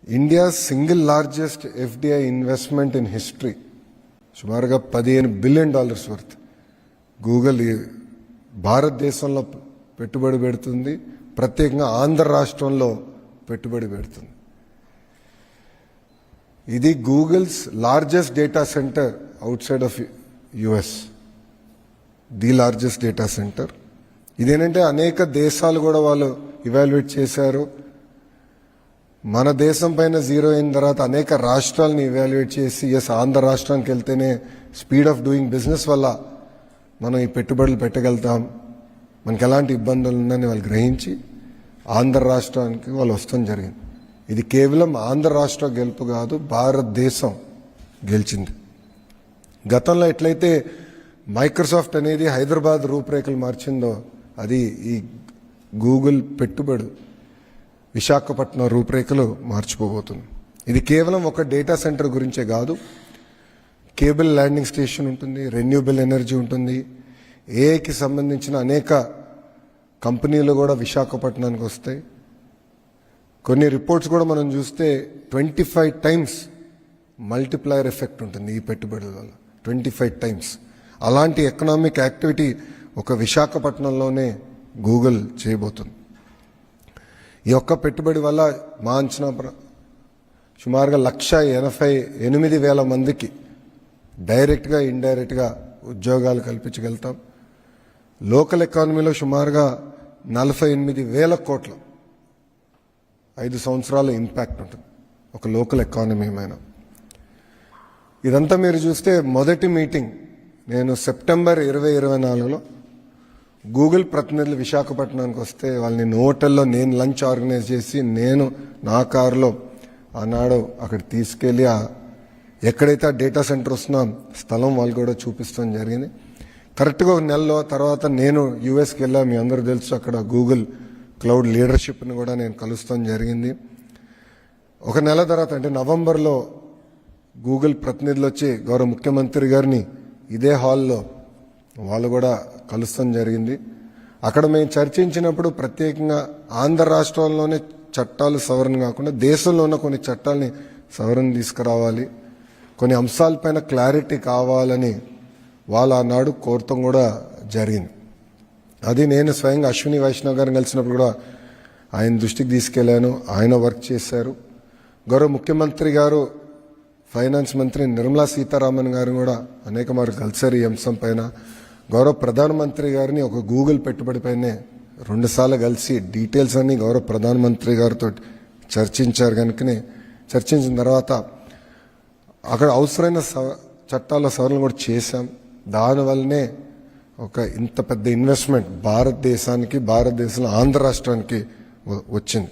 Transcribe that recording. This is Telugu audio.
India's single largest FDI investment in history, సుమారుగా $15 బిలియన్ వర్త్ గూగుల్ భారతదేశంలో పెట్టుబడి పెడుతుంది, ప్రత్యేకంగా ఆంధ్ర రాష్ట్రంలో పెట్టుబడి పెడుతుంది. ఇది Google's largest data centre out side of US, the largest data centre. ఇదేంటంటే అనేక దేశాలు కూడా వాళ్ళు ఇవాల్యుయేట్ చేశారు. మన దేశం పైన జీరో అయిన తర్వాత అనేక రాష్ట్రాలను ఇవాల్యుయేట్ చేసి ఆంధ్ర రాష్ట్రానికి వెళ్తేనే స్పీడ్ ఆఫ్ డూయింగ్ బిజినెస్ వల్ల మనం ఈ పెట్టుబడులు పెట్టగలుగుతాం, మనకి ఎలాంటి ఇబ్బందులు ఉన్నాయని వాళ్ళు గ్రహించి ఆంధ్ర రాష్ట్రానికి వాళ్ళు వస్తాం జరిగింది. ఇది కేవలం ఆంధ్ర రాష్ట్ర గెలుపు కాదు, భారతదేశం గెలిచింది. గతంలో ఎట్లయితే మైక్రోసాఫ్ట్ అనేది హైదరాబాద్ రూపురేఖలు మార్చిందో, అది ఈ గూగుల్ పెట్టుబడి విశాఖపట్నం రూపురేఖలు మార్చిపోబోతుంది. ఇది కేవలం ఒక డేటా సెంటర్ గురించే కాదు, కేబుల్ ల్యాండింగ్ స్టేషన్ ఉంటుంది, రెన్యూబుల్ ఎనర్జీ ఉంటుంది, ఏఐకి సంబంధించిన అనేక కంపెనీలు కూడా విశాఖపట్నానికి వస్తాయి. కొన్ని రిపోర్ట్స్ కూడా మనం చూస్తే 25 టైమ్స్ మల్టిప్లయర్ ఎఫెక్ట్ ఉంటుంది ఈ పెట్టుబడుల వల్ల, 25 టైమ్స్. అలాంటి ఎకనామిక్ యాక్టివిటీ ఒక విశాఖపట్నంలోనే గూగుల్ చేయబోతుంది. ఈ ఒక్క పెట్టుబడి వల్ల మా అంచనా సుమారుగా 1,88,000 మందికి డైరెక్ట్గా ఇండైరెక్ట్గా ఉద్యోగాలు కల్పించగలుగుతాం. లోకల్ ఎకానమీలో సుమారుగా 48,000 కోట్ల 5 సంవత్సరాల ఇంపాక్ట్ ఉంటుంది ఒక లోకల్ ఎకానమీ మీద. ఇదంతా మీరు చూస్తే మొదటి మీటింగ్ నేను సెప్టెంబర్ 2024లో గూగుల్ ప్రతినిధులు విశాఖపట్నానికి వస్తే వాళ్ళని హోటల్లో నేను లంచ్ ఆర్గనైజ్ చేసి నేను నా కారులో ఆనాడు అక్కడ తీసుకెళ్ళి ఎక్కడైతే ఆ డేటా సెంటర్ వస్తున్నా స్థలం వాళ్ళు కూడా చూపిస్తాం జరిగింది. కరెక్ట్గా ఒక నెలలో తర్వాత నేను యూఎస్కి వెళ్ళా, మీ అందరూ తెలుసు, అక్కడ గూగుల్ క్లౌడ్ లీడర్షిప్ని కూడా నేను కలుస్తాం జరిగింది. ఒక నెల తర్వాత అంటే నవంబర్లో గూగుల్ ప్రతినిధులు వచ్చి గౌరవ ముఖ్యమంత్రి గారిని ఇదే హాల్లో వాళ్ళు కూడా కలుస్తాం జరిగింది. అక్కడ మేము చర్చించినప్పుడు ప్రత్యేకంగా ఆంధ్ర రాష్ట్రంలోనే చట్టాలు సవరణ కాకుండా దేశంలో ఉన్న కొన్ని చట్టాలని సవరణ తీసుకురావాలి, కొన్ని అంశాలపైన క్లారిటీ కావాలని వాళ్ళు ఆనాడు కోరటం కూడా జరిగింది. అది నేను స్వయంగా అశ్విని వైష్ణవ్ గారిని కలిసినప్పుడు కూడా ఆయన దృష్టికి తీసుకెళ్లాను, ఆయన వర్క్ చేశారు. గౌరవ ముఖ్యమంత్రి గారు, ఫైనాన్స్ మంత్రి నిర్మలా సీతారామన్ గారు కూడా అనేక మార్లు కలిసారు ఈ అంశం పైన. గౌరవ ప్రధానమంత్రి గారిని ఒక గూగుల్ పెట్టుబడిపైనే 2 సార్లు కలిసి డీటెయిల్స్ అన్ని గౌరవ ప్రధానమంత్రి గారితో చర్చించారు. కనుకనే చర్చించిన తర్వాత అక్కడ అవసరమైన చట్టాల సవరణ కూడా చేశాం. దానివల్లనే ఒక ఇంత పెద్ద ఇన్వెస్ట్మెంట్ భారతదేశంలో ఆంధ్ర రాష్ట్రానికి వచ్చింది.